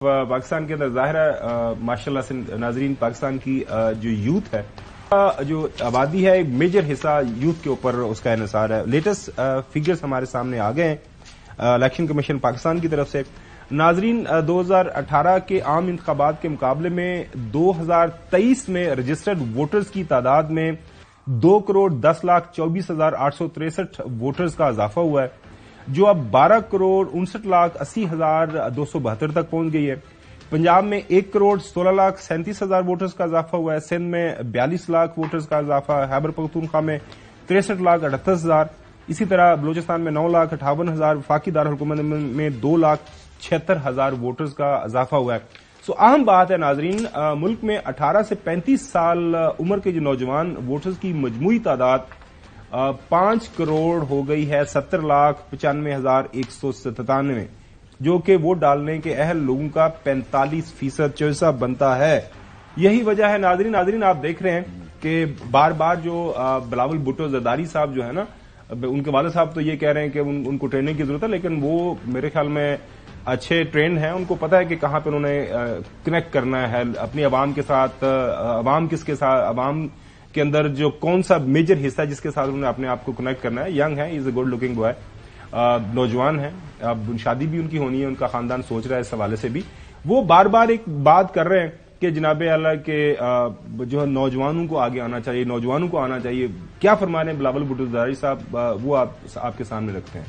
पाकिस्तान के अंदर ज़ाहिर है माशाल्लाह से नाजरीन पाकिस्तान की जो यूथ है जो आबादी है एक मेजर हिस्सा यूथ के ऊपर उसका इन्हिसार है। लेटेस्ट फिगर्स हमारे सामने आ गए हैं इलेक्शन कमीशन पाकिस्तान की तरफ से। नाजरीन 2018 के आम इंतखाबात के मुकाबले में 2023 में रजिस्टर्ड वोटर्स की तादाद में 2,10,24,863 वोटर्स का इजाफा हुआ है, जो अब 12,59,80,272 तक पहुंच गई है। पंजाब में 1,16,37,000 वोटर्स का इजाफा हुआ है। सिंध में 42 लाख वोटर्स का इजाफा है। खैबर पख्तूनख्वा में 63,38,000। इसी तरह बलूचिस्तान में 9,58,000। वफाकी दारकूमत में 2,76,000 वोटर्स का इजाफा हुआ है। सो अहम बात है नाजरीन, मुल्क में 18 से 35 साल उम्र के जो नौजवान वोटर्स की मजमूई तादाद 5 करोड़ हो गई है 70,95,197, जो कि वोट डालने के अहल लोगों का 45% चौसा बनता है। यही वजह है नाजरीन आप देख रहे हैं कि बार बार जो बिलावल भुट्टो जरदारी साहब जो है ना, उनके वाले साहब तो ये कह रहे हैं कि उनको ट्रेनिंग की जरूरत है, लेकिन वो मेरे ख्याल में अच्छे ट्रेंड हैं। उनको पता है कि कहां पर उन्होंने कनेक्ट करना है अपनी आवाम के साथ। आवाम किसके साथ, आवाम के अंदर जो कौन सा मेजर हिस्सा है जिसके साथ उन्होंने अपने आप को कनेक्ट करना है। यंग है, is a good looking boy, नौजवान है, अब शादी भी उनकी होनी है, उनका खानदान सोच रहा है इस हवाले से भी। वो बार बार एक बात कर रहे हैं कि जनाबे अल्लाह के जो है नौजवानों को आगे आना चाहिए, नौजवानों को आना चाहिए। क्या फरमा रहे हैं बिलावल भुट्टो जरदारी साहब, वो आपके सामने रखते हैं।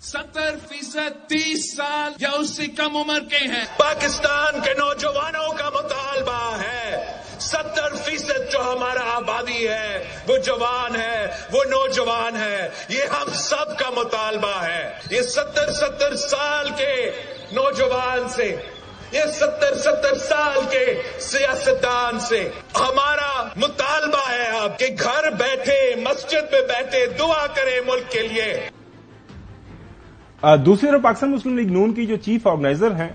70% 30 साल या उससे कम उम्र के हैं। पाकिस्तान के नौजवानों का मुतालबा है 70% जो हमारा आबादी है वो जवान है, वो नौजवान है। ये हम सब का मुतालबा है। ये 70 साल के नौजवान से, ये 70 साल के सियासतदान से हमारा मुतालबा है अब कि घर बैठे, मस्जिद में बैठे दुआ करें मुल्क के लिए। दूसरी तरफ पाकिस्तान मुस्लिम लीग नून की जो चीफ ऑर्गेनाइजर हैं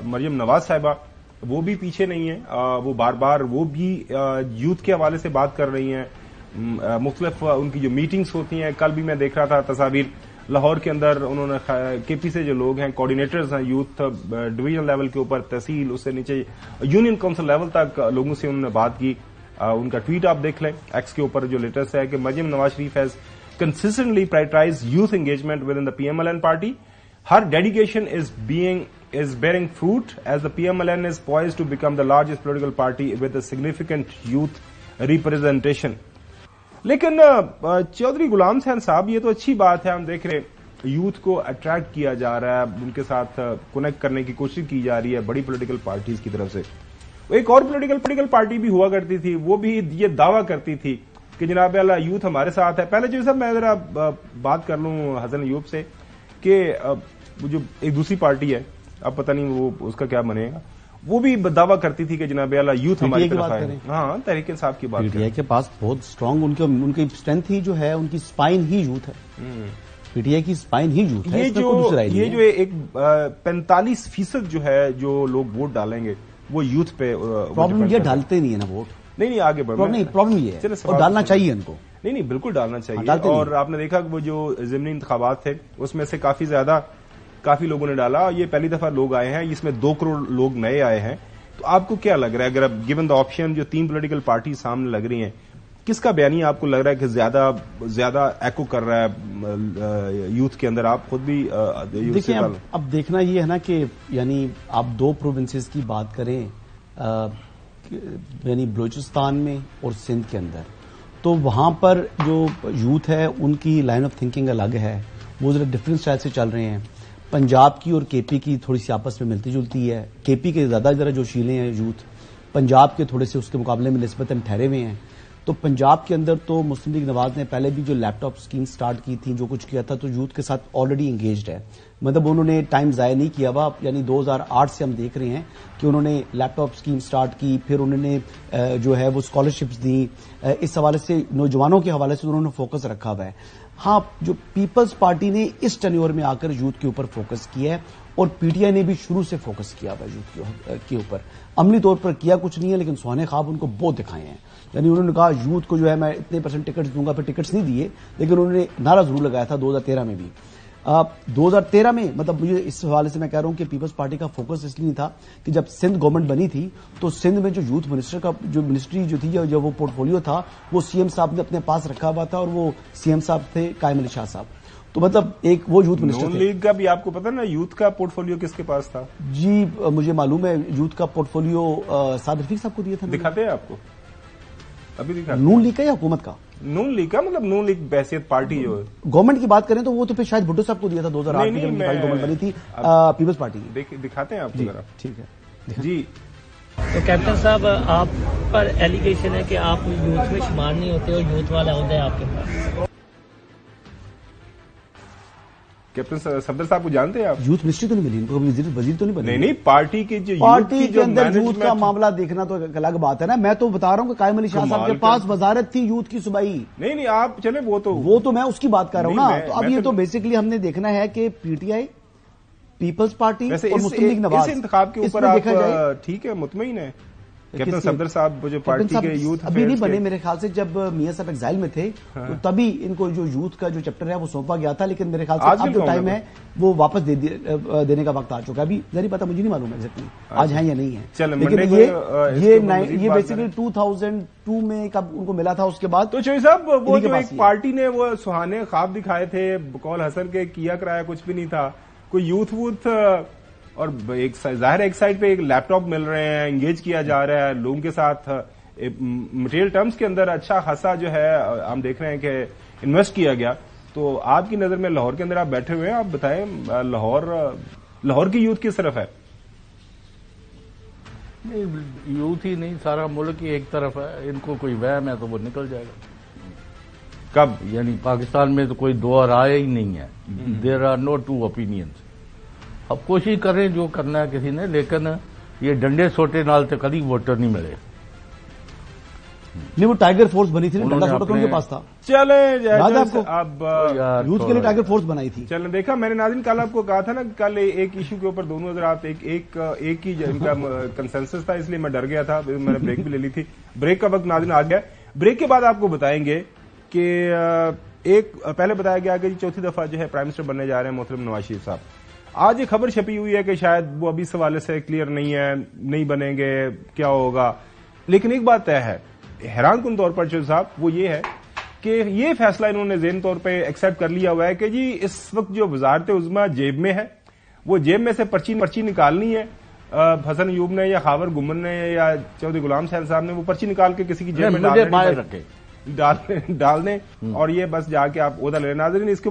मरियम नवाज साहिबा, वो भी पीछे नहीं है। वो बार बार वो भी यूथ के हवाले से बात कर रही हैं। मुख्तलिफ उनकी जो मीटिंग्स होती हैं, कल भी मैं देख रहा था तस्वीर लाहौर के अंदर, उन्होंने केपी से जो लोग हैं, कोऑर्डिनेटर्स हैं यूथ डिवीजन लेवल के ऊपर, तहसील, उससे नीचे यूनियन काउंसिल लेवल तक लोगों से उन्होंने बात की। उनका ट्वीट आप देख लें एक्स के ऊपर जो लेटेस्ट है कि Maryam Nawaz Sharif has consistently prioritize youth engagement within the PMLN party. Her dedication is bearing fruit as the PMLN is poised to become the largest political party with a significant youth representation. लेकिन चौधरी गुलाम हुसैन साहब, ये तो अच्छी बात है, हम देख रहे हैं यूथ को अट्रैक्ट किया जा रहा है, उनके साथ कनेक्ट करने की कोशिश की जा रही है बड़ी पॉलिटिकल पार्टीज की तरफ से। एक और पॉलिटिकल पार्टी भी हुआ करती थी, वो भी ये दावा करती थी कि जनाब अल्लाह यूथ हमारे साथ है। पहले जो सब मैं जरा बात कर लूं हसन अयूब से कि जो एक दूसरी पार्टी है, अब पता नहीं वो उसका क्या बनेगा, वो भी दावा करती थी कि जनाब अल्लाह यूथ हमारी तरफ है। हाँ, तहरीक इंसाफ की बात पीटीआई के पास बहुत स्ट्रांग उनकी स्ट्रेंथ ही जो है, उनकी स्पाइन ही यूथ है। पीटीआई की स्पाइन ही यूथ है। ये जो एक 45% जो है जो लोग वोट डालेंगे वो यूथ पे। प्रॉब्लम ये डालते नहीं है ना वोट। नहीं आगे बढ़ो। नहीं, प्रॉब्लम ये है और डालना चाहिए इनको। नहीं बिल्कुल डालना चाहिए। और आपने देखा कि वो जो ज़िमनी इंतखाबात थे उसमें से काफी लोगों ने डाला। ये पहली दफा लोग आए हैं, इसमें 2 करोड़ लोग नए आए हैं। तो आपको क्या लग रहा है, अगर गिवन द ऑप्शन जो 3 पॉलिटिकल पार्टी सामने लग रही हैं, किसका बयानिया आपको लग रहा है कि ज्यादा एको कर रहा है यूथ के अंदर? आप खुद भी देखिए, अब देखना ये है ना कि यानी आप 2 प्रोविंसेस की बात करें, यानी बलूचिस्तान में और सिंध के अंदर, तो वहां पर जो यूथ है उनकी लाइन ऑफ थिंकिंग अलग है, वो जरा डिफरेंट स्टाइल से चल रहे हैं। पंजाब की और केपी की थोड़ी सी आपस में मिलती जुलती है। केपी के ज्यादा जरा जोशीले हैं यूथ, पंजाब के थोड़े से उसके मुकाबले में निस्बतन ठहरे हुए हैं। तो पंजाब के अंदर तो मुस्लिम लीग नवाज ने पहले भी जो लैपटॉप स्कीम स्टार्ट की थी, जो कुछ किया था, तो यूथ के साथ ऑलरेडी इंगेज्ड है। मतलब उन्होंने टाइम जाया नहीं किया हुआ। यानी 2008 से हम देख रहे हैं कि उन्होंने लैपटॉप स्कीम स्टार्ट की, फिर उन्होंने जो है वो स्कॉलरशिप्स दी। इस हवाले से नौजवानों के हवाले से उन्होंने फोकस रखा हुआ है। हाँ, जो पीपल्स पार्टी ने इस टेन्योर में आकर यूथ के ऊपर फोकस किया है और पीटीआई ने भी शुरू से फोकस किया हुआ यूथ के ऊपर। अमली तौर पर किया कुछ नहीं है, लेकिन सुहाने ख्वाब उनको बहुत दिखाए हैं। यानी उन्होंने कहा यूथ को जो है मैं इतने % टिकट्स दूंगा, फिर टिकट्स नहीं दिए, लेकिन उन्होंने नारा जरूर लगाया था 2013 में भी। 2013 میں مطلب مجھے اس حوالے سے میں کہہ رہا ہوں کہ پیپلز پارٹی کا فوکس اس لیے نہیں تھا کہ جب سندھ گورنمنٹ بنی تھی تو سندھ میں جو یوتھ منسٹر کا جو منسٹری جو تھی جو وہ پورٹ فولیو تھا وہ سی ایم صاحب نے اپنے پاس رکھا ہوا تھا اور وہ سی ایم صاحب تھے قائم علی شاہ صاحب. تو مطلب ایک وہ یوتھ منسٹر نون لیگ کا بھی آپ کو پتا نا یوتھ کا پورٹ فولیو کس کے پاس تھا؟ جی مجھے معلوم ہے یوتھ کا پورٹ فولیو سعد رفیق صاحب کو دیا تھا. دکھاتے ہیں آپ کو ابھی دکھاتے نون لیگ کا یا حکومت کا؟ نون لیگ کا مطلب نون لیگ بحیثیت پارٹی جو ہے گورنمنٹ کی بات کریں تو وہ تو پھر شاید بھٹو صاحب کو دیا تھا 2008 میں جب گورنمنٹ بنی تھی پیپلز پارٹی کی. دکھاتے ہیں آپ کو ذرا. ٹھیک ہے جی تو کیپٹن صاحب آپ پر ایلیگیشن ہے کہ آپ یوتھ میں شمار نہیں ہوتے اور یوتھ والا عہدہ ہے آپ کے پاس. کیپٹن صفدر صاحب کو جانتے ہیں آپ؟ یوتھ منسٹری تو نہیں ملی ان کو, وزیر تو نہیں بنے. نہیں پارٹی کی جو پارٹی کے اندر یوتھ کا معاملہ دیکھنا تو ایک الگ بات ہے نا. میں تو بتا رہا ہوں کہ قائم علی شاہ صاحب کے پاس وزارت تھی یوتھ کی صوبائی. نہیں آپ چلے وہ تو میں اس کی بات کر رہا ہوں نا. تو اب یہ تو بیسیکلی ہم نے دیکھنا ہے کہ P T I, Peoples Party اور مسلم لیگ نواز اس انتخاب کے اوپر آپ ٹھیک ہے مطمئن ہے؟ کیپٹن صفدر صاحب جو پارٹی کے یوتھ ابھی نہیں بنے میرے خیال سے, جب میاں صاحب ایگزائل میں تھے تو تبھی ان کو جو یوتھ کا جو چیپٹر ہے وہ سونپا گیا تھا, لیکن میرے خیال سے اب جو ٹائم ہے وہ واپس دینے کا وقت آ چکا ہے. ابھی ذری پتا مجھے نہیں معلوم ایگزیکٹلی آج ہیں یا نہیں ہے, لیکن یہ بیسیکلی 2002 میں کب ان کو ملا تھا. اس کے بعد تو چوہی صاحب وہ جو ایک پارٹی نے وہ سہانے خواب دکھائے تھے بقول حسن کے کیا کرایا کچھ بھی نہیں تھا, کوئی یوتھ ووتھ اور ایک ظاہر ایک سائڈ پہ ایک لیپ ٹاپ مل رہے ہیں, انگیج کیا جا رہا ہے لوگوں کے ساتھ, مٹیریل ٹرمز کے اندر اچھا خاصا جو ہے ہم دیکھ رہے ہیں کہ انویسٹ کیا گیا. تو آپ کی نظر میں لاہور کے اندر آپ بیٹھے ہوئے ہیں, آپ بتائیں لاہور کی یوتھ کس طرف ہے؟ یوتھ ہی نہیں, سارا ملک ہی ایک طرف ہے. ان کو کوئی وہم ہے تو وہ نکل جائے گا. کب؟ یعنی پاکستان میں تو کوئی دو رائے ہی نہیں ہے. There are no two opinions. اب کوشش کریں جو کرنا ہے کسی نے, لیکن یہ ڈنڈے سوٹے نال تو کبھی ووٹر نہیں ملے. نہیں وہ ٹائیگر فورس بنی تھی نا, ڈنڈا سوٹا تو ان کے پاس تھا. چلیں اب یوتھ کے لیے ٹائیگر فورس بنائی تھی. چلیں دیکھا میں نے ناظرین کل آپ کو کہا تھا نا, کل ایک ایشو کے اوپر دونوں حضرات ایک ہی ان کا کنسنسس تھا, اس لیے میں ڈر گیا تھا. میں نے بریک بھی لے لی تھی. بریک کا وقت ناظرین آ گیا. بریک کے بعد آپ کو بتائیں گے کہ ایک پہلے بتایا گیا کہ چوتھی دفعہ جو ہے پرائم منسٹر بننے جا رہے ہیں محترم نواز شریف صاحب. آج ایک خبر چھپی ہوئی ہے کہ شاید وہ ابھی اس حوالے سے کلیئر نہیں ہے, نہیں بنیں گے, کیا ہوگا. لیکن ایک بات طے ہے حیران کن طور پر چوہدری صاحب, وہ یہ ہے کہ یہ فیصلہ انہوں نے ذہنی طور پہ ایکسپٹ کر لیا ہوا ہے کہ جی اس وقت جو وزارت عظمیٰ جیب میں ہے, وہ جیب میں سے پرچی نکالنی ہے. حسن ایوب نے یا خاور گمن نے یا چودھری غلام حسین صاحب نے وہ پرچی نکال کے کسی کی جیب میں ڈال دیں اور یہ بس جا کے آپ عہدہ لے. ناظرین اس کے